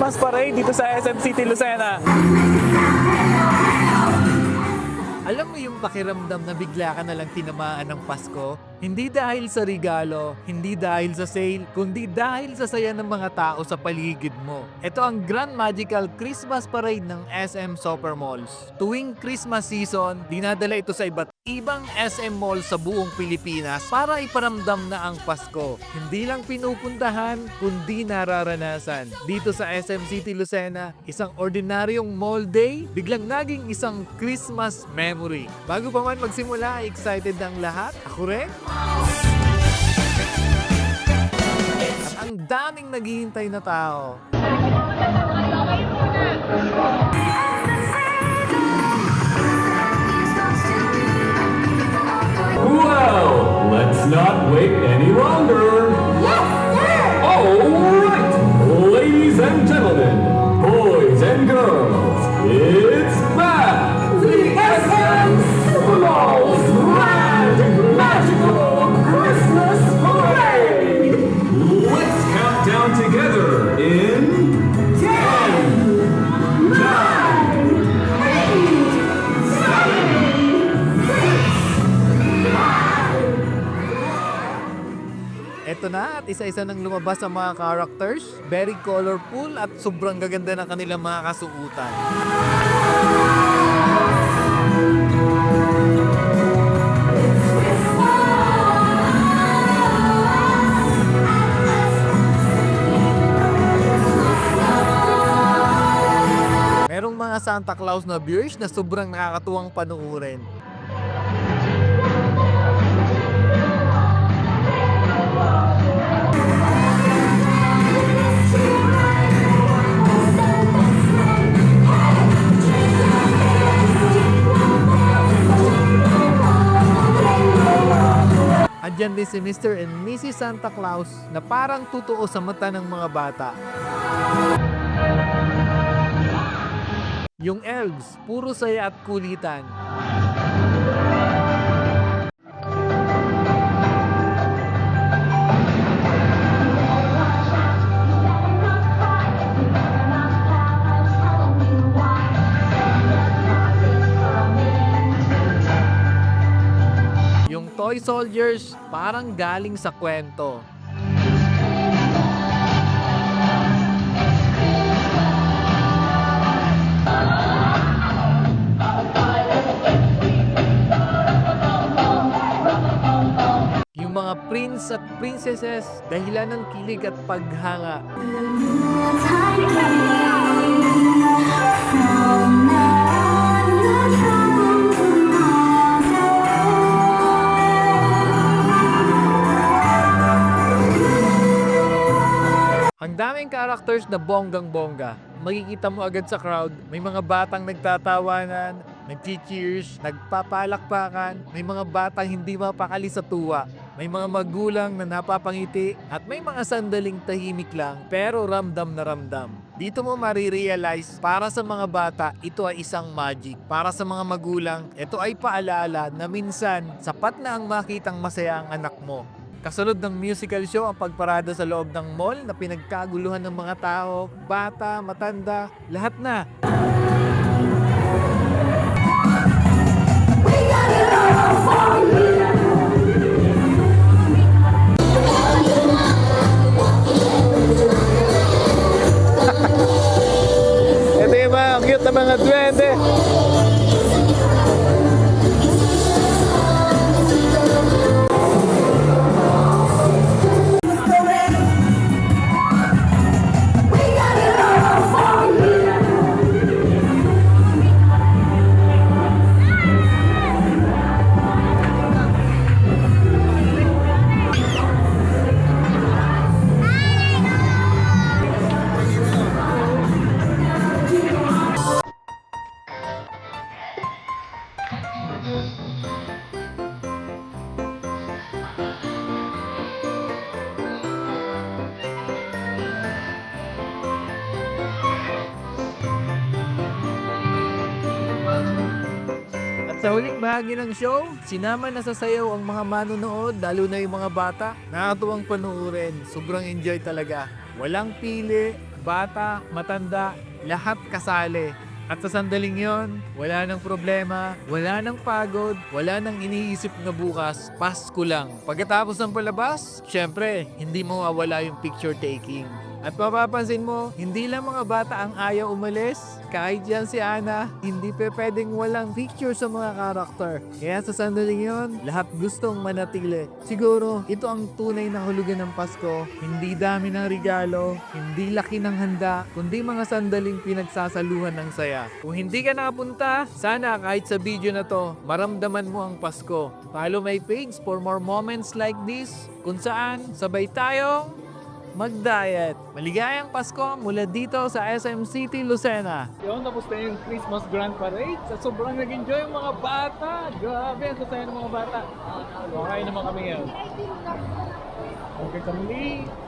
Christmas parade dito sa SM City Lucena. Alam mo yung pakiramdam na bigla ka na lang tinamaan ng Pasko? Hindi dahil sa regalo, hindi dahil sa sale, kundi dahil sa saya ng mga tao sa paligid mo. Ito ang Grand Magical Christmas Parade ng SM Super Malls. Tuwing Christmas season, dinadala ito sa iba't ibang SM Malls sa buong Pilipinas para iparamdam na ang Pasko. Hindi lang pinupuntahan, kundi nararanasan. Dito sa SM City Lucena, isang ordinaryong mall day, biglang naging isang Christmas memory. Bago pa man magsimula, excited na ang lahat? Ako rin? At ang daming naghihintay na tao. Well, let's not wait any longer. Yes, sir! All right, ladies and gentlemen, boys and girls, it's back! The SM Supermalls Grand Magical Christmas Parade! Let's count down together in 10, 9, 8, 7, Eto na at isa-isa nang lumabas ang mga characters. Very colorful at sobrang gaganda ng kanilang mga kasuutan. Merong mga Santa Claus na beers na sobrang nakakatuwang panuorin. Andyan din si Mr. and Mrs. Santa Claus na parang totoo sa mata ng mga bata. Yung elves, puro saya at kulitan. Yung toy soldiers, parang galing sa kwento. Yung mga prince at princesses, dahilan ng kilig at paghanga. Ang daming characters na bonggang-bongga. Makikita mo agad sa crowd, may mga batang nagtatawanan, nag-cheers, nagpapalakpakan, may mga batang hindi mapakali sa tuwa, may mga magulang na napapangiti, at may mga sandaling tahimik lang pero ramdam na ramdam. Dito mo marirealize, para sa mga bata, ito ay isang magic. Para sa mga magulang, ito ay paalala na minsan, sapat na ang makitang masaya ang anak mo. Kasunod ng musical show ang pagparada sa loob ng mall na pinagkaguluhan ng mga tao, bata, matanda, lahat na. Ito yung mga cute na mga duwende. Sa huling bahagi ng show, sinama na sa sayaw ang mga manonood, lalo na yung mga bata. Nakakatuwang panuorin, sobrang enjoy talaga. Walang pili, bata, matanda, lahat kasali. At sa sandaling yon, wala nang problema, wala nang pagod, wala nang iniisip na bukas, Pasko lang. Pagkatapos ng palabas, syempre, hindi mo mawala yung picture taking. At mapapansin mo, hindi lang mga bata ang ayaw umalis. Kahit yan si Ana, hindi pwedeng walang picture sa mga karakter. Kaya sa sandaling yon, lahat gustong manatili. Siguro, ito ang tunay na hulugan ng Pasko. Hindi dami ng regalo, hindi laki ng handa, kundi mga sandaling pinagsasaluhan ng saya. Kung hindi ka nakapunta, sana kahit sa video na to, maramdaman mo ang Pasko. Follow my page for more moments like this, kung saan sabay tayong mag-diet. Maligayang Pasko mula dito sa SM City, Lucena. Yun, tapos na yung Christmas Grand Parade. Sa sobrang nag-enjoy yung mga bata. Grabe, ang sasaya ng mga bata. Okay naman kami ngayon. Okay kami.